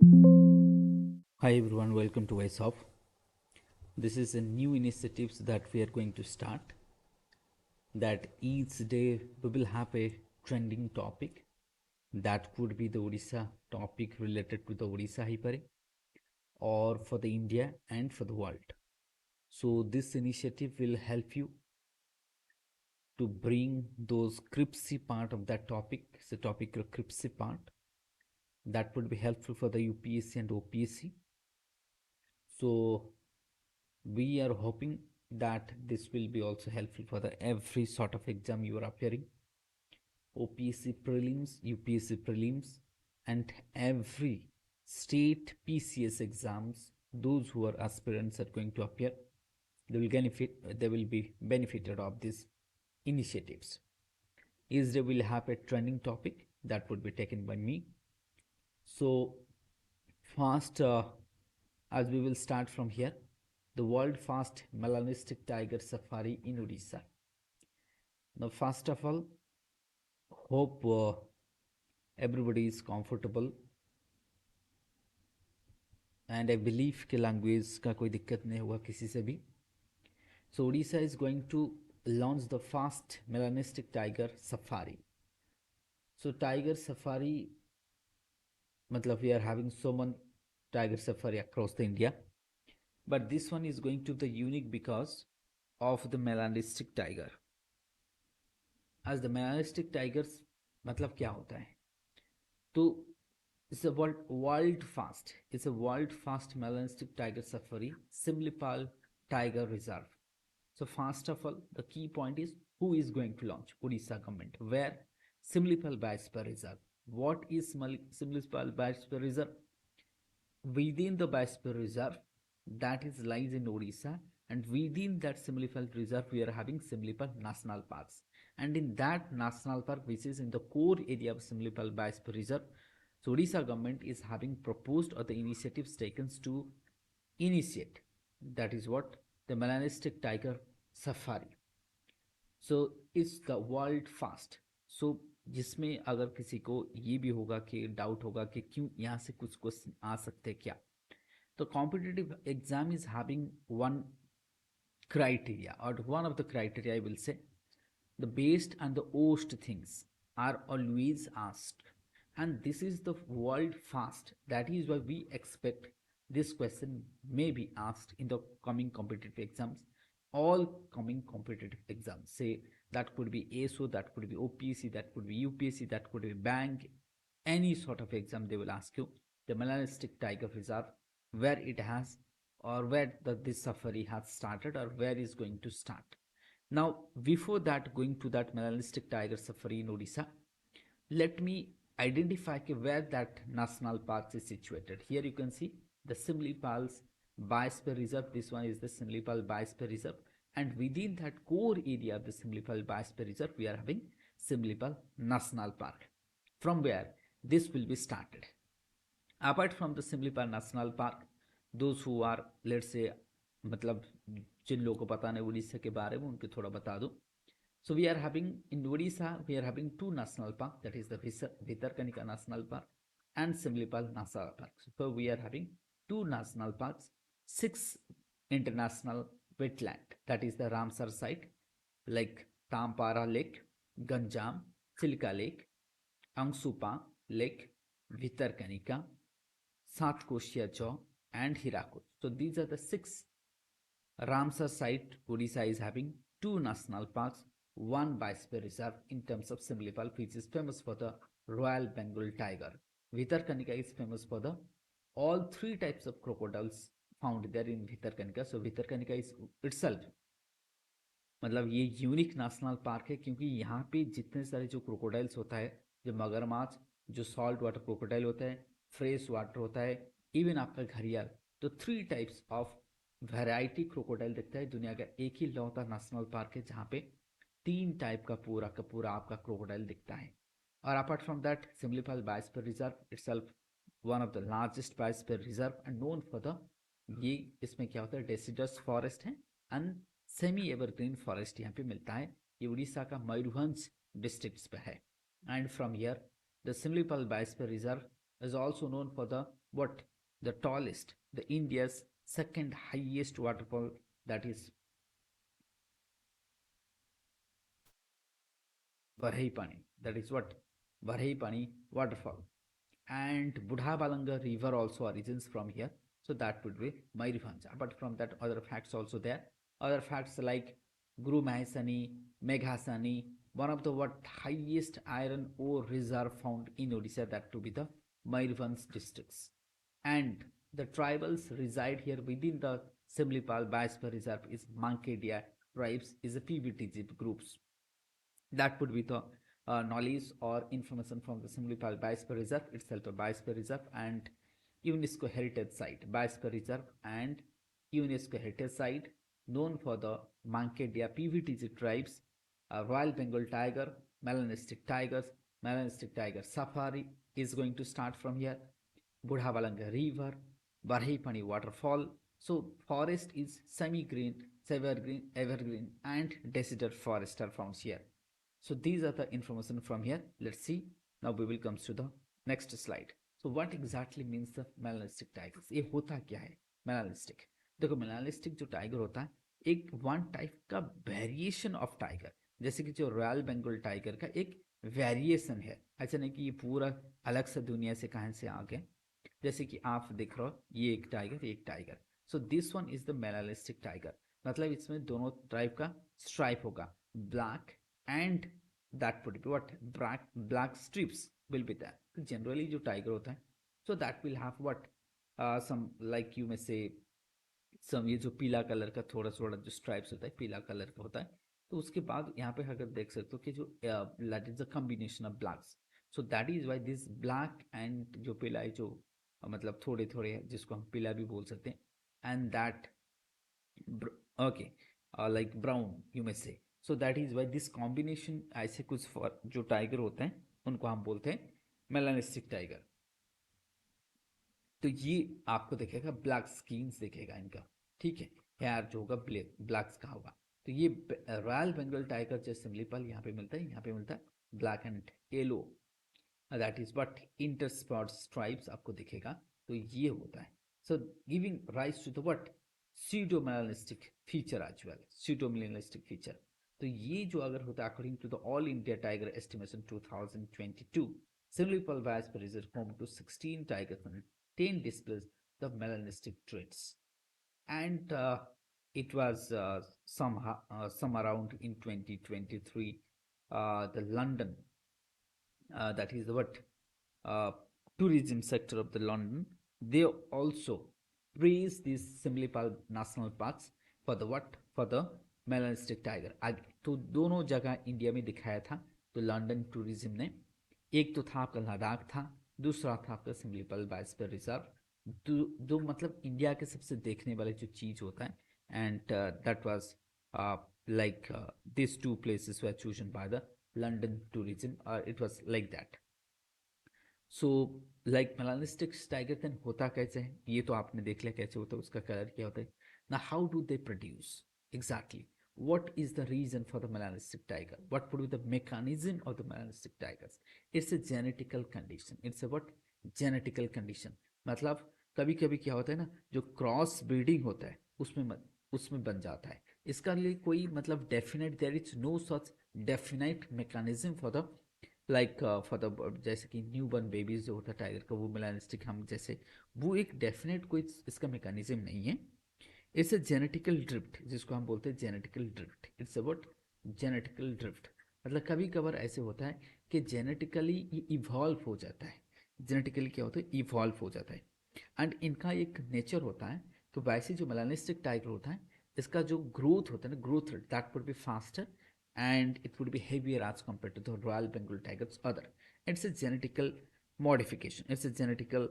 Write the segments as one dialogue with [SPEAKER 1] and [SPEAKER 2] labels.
[SPEAKER 1] Hi everyone, welcome to OASHUB. This is a new initiative that we are going to start. That each day we will have a trending topic. That could be the Odisha topic related to the Odisha Hipare or for the India and for the world. So this initiative will help you to bring those cripsy part of that topic. It's a topic cripsy part that would be helpful for the UPSC and OPSC. So we are hoping that this will be also helpful for the every sort of exam you are appearing, OPSC prelims, UPSC prelims, and every state PCS exams. Those who are aspirants are going to appear. They will be benefited of these initiatives. Each day will have a trending topic that would be taken by me. So first, as we will start from here, the world first melanistic tiger safari in Odisha. Now, first of all, hope everybody is comfortable and I believe कि language का कोई दिक्कत नहीं होगा किसी से भी. So Odisha is going to launch the first melanistic tiger safari. So tiger safari, मतलब we are having so many tiger safari across the India, but this one is going to be unique because of the melanistic tiger. As the melanistic tigers, मतलब क्या होता है? तो it's a world fast. It's a world fast melanistic tiger safari, Simlipal Tiger Reserve. So first of all, the key point is who is going to launch? Odisha government. Where? Simlipal Biosphere Reserve. What is Simlipal Biosphere Reserve? Within the Biosphere Reserve, that is lies in Odisha, and within that Simlipal Reserve, we are having Simlipal National Parks. And in that National Park, which is in the core area of Simlipal Biosphere Reserve, so Odisha government is having proposed or the initiatives taken to initiate. That is what the melanistic tiger safari. So it's the world fast. So जिसमें अगर किसी को ये भी होगा कि doubt होगा कि क्यों यहाँ से कुछ क्वेश्चन आ सकते क्या, तो competitive exam is having one criteria, or one of the criteria I will say, the best and the worst things are always asked, and this is the world fast. That is why we expect this question may be asked in the coming competitive exams. All coming competitive exams, say that could be ASO, that could be OPSC, that could be UPSC, that could be bank, any sort of exam, they will ask you the melanistic tiger reserve, where it has, or where this safari has started, or where is going to start. Now, before that, going to that melanistic tiger safari in Odisha, let me identify where that national park is situated. Here you can see the Simlipal's Biosphere Reserve. This one is the Simlipal Biosphere Reserve, and within that core area of the Simlipal Biosphere Reserve, we are having Simlipal National Park, from where this will be started. Apart from the Simlipal National Park, those who are, let's say, मतलब जिन लोगों को पता नहीं उड़ीसा के बारे में, उनके थोड़ा बता दूं. So we are having in Odisha, we are having two national parks, that is the Vitarkanika National Park and Simlipal National Park. So we are having two national parks, 6 international wetland, that is the Ramsar site, like Tampara Lake, Ganjam, Chilka Lake, Angsupa Lake, Vitarkanika, Satkoshia Jaw, and Hirakud. So these are the 6 Ramsar site. Odisha is having 2 national parks, 1 biosphere reserve in terms of Simlipal, which is famous for the Royal Bengal tiger. Vitarkanika is famous for the all 3 types of crocodiles found there in Vitarkanika. So Vitarkanika is itself, मतलब ये unique national park है, क्योंकि यहाँ पे जितने सारे जो crocodiles होता है, जो मगरमच्छ, जो सॉल्ट वाटर क्रोकोडाइल होता है, फ्रेश वाटर होता है, इवन आपका घड़ियाल, तो 3 टाइप्स ऑफ वैरायटी क्रोकोडाइल दिखता है. दुनिया का एक ही लौता नेशनल पार्क है जहाँ पे 3 टाइप का पूरा आपका क्रोकोडाइल दिखता है. और apart from that, Simlipal biosphere reserve itself one of the largest biosphere reserve and known for the, ये इसमें क्या होता है, डेसिडस फॉरेस्ट है एंड सेमी एवरग्रीन फॉरेस्ट यहाँ पे मिलता है. ये उड़ीसा का मयूरभंज डिस्ट्रिक्ट पे है. And from here the Similipal biosphere reserve is also known for the what? The tallest, the India's second highest waterfall, that is Varhipani. That is what? Varhipani waterfall. And Budha river also origins from here. So that would be Mayurvanch. But from that, other facts also there. Other facts like Guru Mahesani, Meghasani, one of the what highest iron ore reserve found in Odisha, that to be the Mayurvanch districts. And the tribals reside here within the Simlipal Biosphere Reserve is Mankedia tribes, is a PVTG groups. That would be the knowledge or information from the Simlipal Biosphere Reserve itself, a Biosphere Reserve and UNESCO Heritage Site. Biosphere Reserve and UNESCO Heritage Site known for the Mankedia PVTG tribes, Royal Bengal Tiger, Melanistic Tigers, Melanistic Tiger Safari is going to start from here. Budhavalanga River, Barhipani Waterfall. So forest is semi-green, evergreen and deciduous forest are found here. So these are the information from here. Let's see. Now we will come to the next slide. So what exactly means the melanistic tigers? ये होता क्या है melanistic? देखो melanistic जो tiger होता है एक one type का वेरिएशन ऑफ टाइगर, जैसे कि जो रॉयल बंगाल टाइगर का एक वेरिएशन है, ऐसा नहीं कि ये पूरा अलग सा दुनिया से कहां से आ गए। जैसे कि आप देख रहे हो ये एक tiger, so this one is the melanistic tiger, मतलब इसमें दोनों टाइप का स्ट्राइप होगा, black and that would be what, black stripes will be that. Generally जो टाइगर होता है so that will have what some like you may say सम, ये जो पीला कलर का थोड़ा थोड़ा जो स्ट्राइप्स होता है पीला कलर का होता है। तो उसके बाद यहाँ पे अगर देख सकते हो कि जो that is the combination of blacks, so that is why this black and जो पीला है जो मतलब थोड़े थोड़े जिसको हम पीला भी बोल सकते हैं, and that okay like brown you may say, so that is why this combination, ऐसे कुछ जो टाइगर होते हैं उनको हम बोलते हैं मेलानिस्टिक टाइगर। तो ये आपको दिखेगा ब्लैक स्किन्स दिखेगा इनका, ठीक है, हेयर जो होगा ब्लैक्स का होगा। तो ये रॉयल बंगाल टाइगर जैसे सिम्पल यहाँ पे मिलता है, यहाँ पे मिलता है black and yellow, that is but इंटरस्पॉट स्ट्राइप्स आपको दिखेगा। तो ये होता है so giving rise to the what pseudomelanistic feature as well, pseudomelanistic feature। तो ये जो अगर होता है according to the all India tiger estimation 2022, Simlipal Biosphere is home to 16 tigers and 10 displays the melanistic traits, and it was some around in 2023, the London, that is what uh, tourism sector of the London, they also praise these Simlipal national parks for the what, for the melanistic tiger। तो दोनों जगह India में दिखाया था, तो London tourism ने, एक तो था आपका लद्दाख था, दूसरा था आपका सिम्लिपल बायोस्फीयर रिजर्व, दो मतलब इंडिया के सबसे देखने वाले जो चीज होता है, and that was like these two places were chosen by the London tourism, it was like that। So like melanistic tiger then होता कैसे है, ये तो आपने देख लिया कैसे होता है, उसका कलर क्या होता है ना, how do they produce exactly, what is the reason for the melanistic tiger, what would be the mechanism of the melanistic tigers? It's a genetical condition, it's a what, genetical condition। मतलब कभी कभी क्या होता है ना, जो cross breeding होता है उसमें बन जाता है, इसका लिए कोई मतलब definite, there is no such definite mechanism for the like for the, जैसे कि न्यू बर्न बेबीज जो होता है टाइगर का वो मेलानिस्टिक हम जैसे, वो एक डेफिनेट कोई इसका मैकेनिज्म नहीं है। इट्स अ जेनेटिकल ड्रिफ्ट, जिसको हम बोलते हैं genetical drift, it's about genetical drift. मतलब कभी कभार ऐसे होता है कि जेनेटिकली ये इवॉल्व हो जाता है, जेनेटिकली क्या होता है, इवॉल्व हो जाता है, एंड इनका एक नेचर होता है। तो वैसे जो मेलानिस्टिक टाइगर होता है इसका जो ग्रोथ होता है ना, growth rate that would be faster and it would be heavier as compared to the Royal Bengal tiger's other. It's a genetical modification. It's a genetical,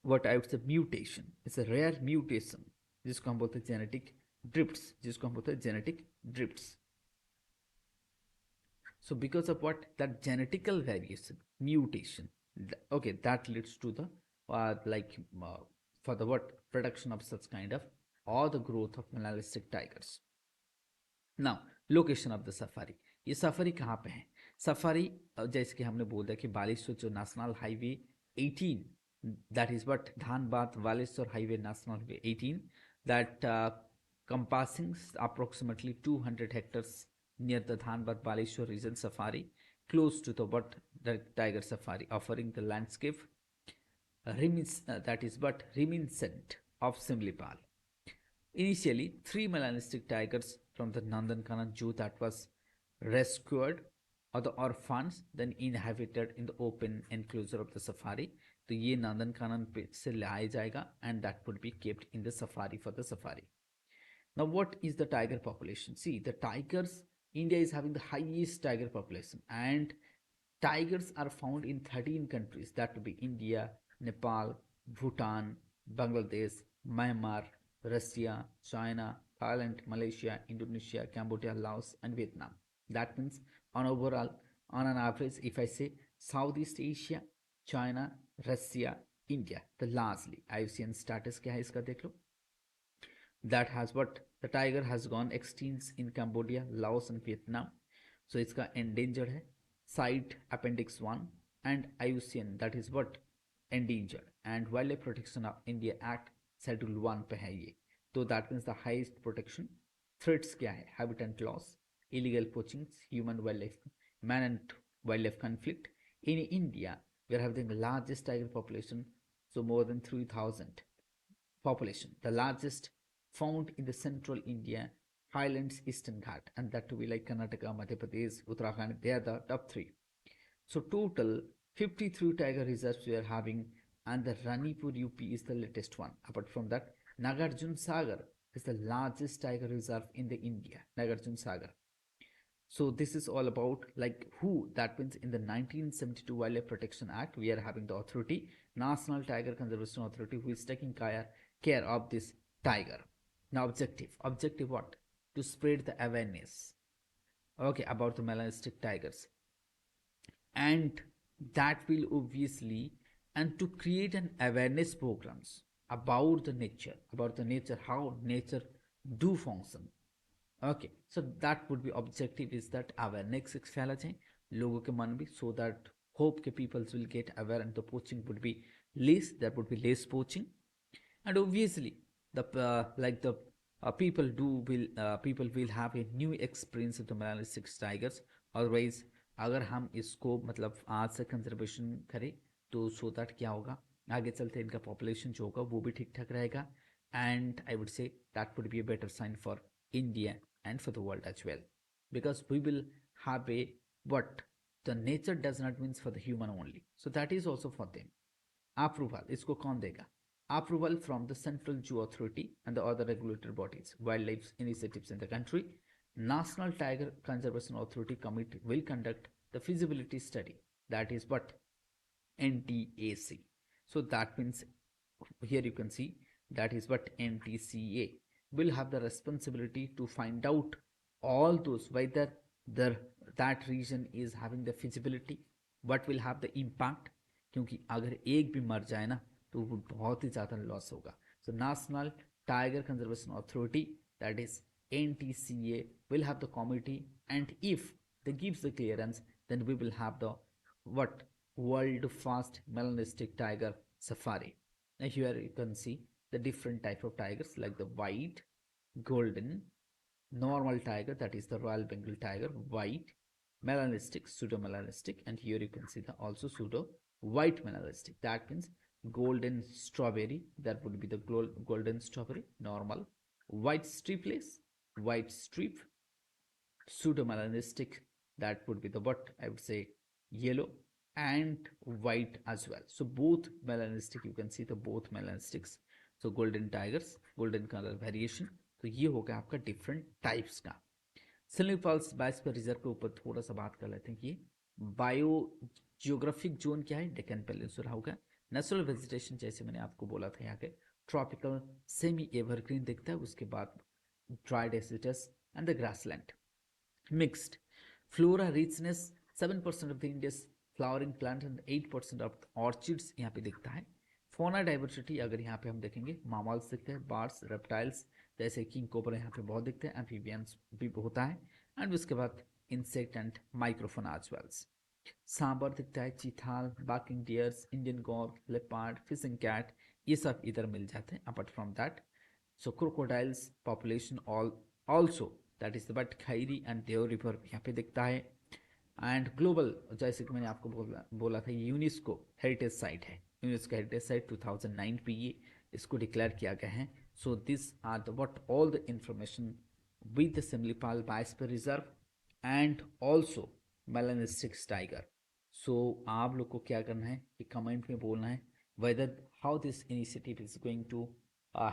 [SPEAKER 1] what I would say, mutation. It's a rare mutation जिसको हम बोलते हैं genetic drifts, जिसको हम बोलते हैं genetic drifts। So because of what, that genetical variation, mutation, okay, that leads to the for the what, production of such kind of or the growth of melanistic tigers। Now location of the safari, ये safari कहाँ पे है? Safari जैसे कि हमने बोल दिया कि 4200 जो national highway 18, that is what Dhanbad Baleswar Highway, National Highway 18, that compassing approximately 200 hectares near the Dhanbad Baleswar region safari, close to the what the tiger safari, offering the landscape that is but reminiscent of Simlipal. Initially, three melanistic tigers from the Nandankanan zoo that was rescued or the orphans then inhabited in the open enclosure of the safari. तो ये नंदनकानन से लाया जाएगा and that would be kept in the safari for the safari. Now, what is the tiger population? See, the tigers, India is having the highest tiger population, and tigers are found in 13 countries. That would be India, Nepal, Bhutan, Bangladesh, Myanmar, Russia, China, Thailand, Malaysia, Indonesia, Cambodia, Laos, and Vietnam. That means on overall, on an average, if I say Southeast Asia, China, Russia, India, the largely IUCN status क्या है इसका देख लो. That has what the tiger has gone extinct in Cambodia, Laos, and Vietnam. So it's got endangered है. Site Appendix 1 and IUCN, that is what endangered, and Wildlife Protection of India Act Schedule 1 पे है ये. तो that means the highest protection. Threats क्या है? Habitat loss, illegal poaching, human wildlife, man and wildlife conflict. In India, we are having the largest tiger population, so more than 3,000 population. The largest found in the central India, Highlands, Eastern Ghat, and that to be like Karnataka, Madhya Pradesh, Uttarakhand. They are the top three. So total 53 tiger reserves we are having, and the Ranipur UP is the latest one. Apart from that, Nagarjun Sagar is the largest tiger reserve in the India, Nagarjun Sagar. So this is all about like who, that means in the 1972 Wildlife Protection Act, we are having the authority, National Tiger Conservation Authority, who is taking care of this tiger. Now objective what? To spread the awareness, okay, about the melanistic tigers, and that will obviously, and to create an awareness programs about the nature, how nature do function. Okay, so that would be objective is that awareness फैला जाए लोगों के मन में, so that hope के peoples will get aware and the poaching would be less, there would be less poaching, and obviously the people will have a new experience of the melanistic tigers. Otherwise अगर हम इसको मतलब आज से conservation करें तो so that क्या होगा, आगे चलते इनका पॉपुलेशन जो होगा वो भी ठीक ठाक रहेगा, and I would say that would be a better sign for India and for the world as well, because we will have a what the nature does not means for the human only, so that is also for them. Approval इसको कौन देगा? Approval from the Central Zoo Authority and the other regulatory bodies, wildlife initiatives in the country. National Tiger Conservation Authority Committee will conduct the feasibility study, that is what NTAC. So that means here you can see that is what NTCA will have the responsibility to find out all those whether that region is having the feasibility, what will have the impact, क्योंकि अगर एक भी मर जाए ना तो वो बहुत ही ज़्यादा लॉस होगा. So National Tiger Conservation Authority, that is NTCA, will have the committee, and if they gives the clearance, then we will have the what world first melanistic tiger safari. Now here you can see the different type of tigers like the white, golden, normal tiger, that is the Royal Bengal tiger, white, melanistic, pseudo melanistic, and here you can see the also pseudo white melanistic. That means golden strawberry, that would be the golden strawberry, normal, white stripless, white strip, pseudo melanistic, that would be the what I would say yellow, and white as well. So both melanistic, you can see the both melanistics. So golden tigers, golden color variation. तो ये हो गया आपका different types का. सिल्वीपल्स biosphere reserve के ऊपर थोड़ा सा बात कर लेते हैं कि बायो जियोग्राफिक जोन क्या है, डेक्कन पेनिनसुला होगा. नेचुरल वेजिटेशन जैसे मैंने आपको बोला था यहाँ के ट्रॉपिकल सेमी एवरग्रीन दिखता है, उसके बाद dry deciduous and the grassland. Mixed flora richness 7% of the India's flowering plant and 8% of orchids यहाँ पे दिखता है. फोना डाइवर्सिटी अगर यहाँ पे हम देखेंगे, मामल्स दिखते हैं, बर्ड्स, रेप्टाइल्स जैसे किंग कोबरा यहाँ पे बहुत दिखते हैं, एम्फीबियंस भी होता है, एंड उसके बाद insect and microfauna as wells. Sambar दिखता है, chital, barking deers, Indian gaur, leopard, fishing cat, ये सब इधर मिल जाते हैं. Apart from that, so crocodiles population also, that is but Khairi and Deo river यहाँ पे दिखता है. एंड ग्लोबल, जैसे कि मैंने आपको बोला था, यूनेस्को हेरिटेज साइट है. यूनेस्को हेरिटेज साइट 2009 पे ये इसको डिक्लेयर किया गया है. So this are the what all the information with the Similipal biosphere reserve and also melanistic tiger. So आप लोग को क्या करना है कि कमेंट में बोलना है whether how this initiative is going to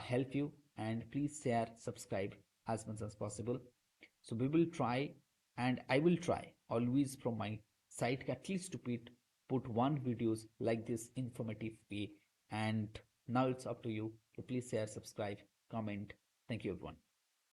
[SPEAKER 1] help you, and please share, subscribe as much as possible. So we will try, and I will try always from my side at least to put one videos like this informative way. And now it's up to you to please share, subscribe, comment. Thank you everyone.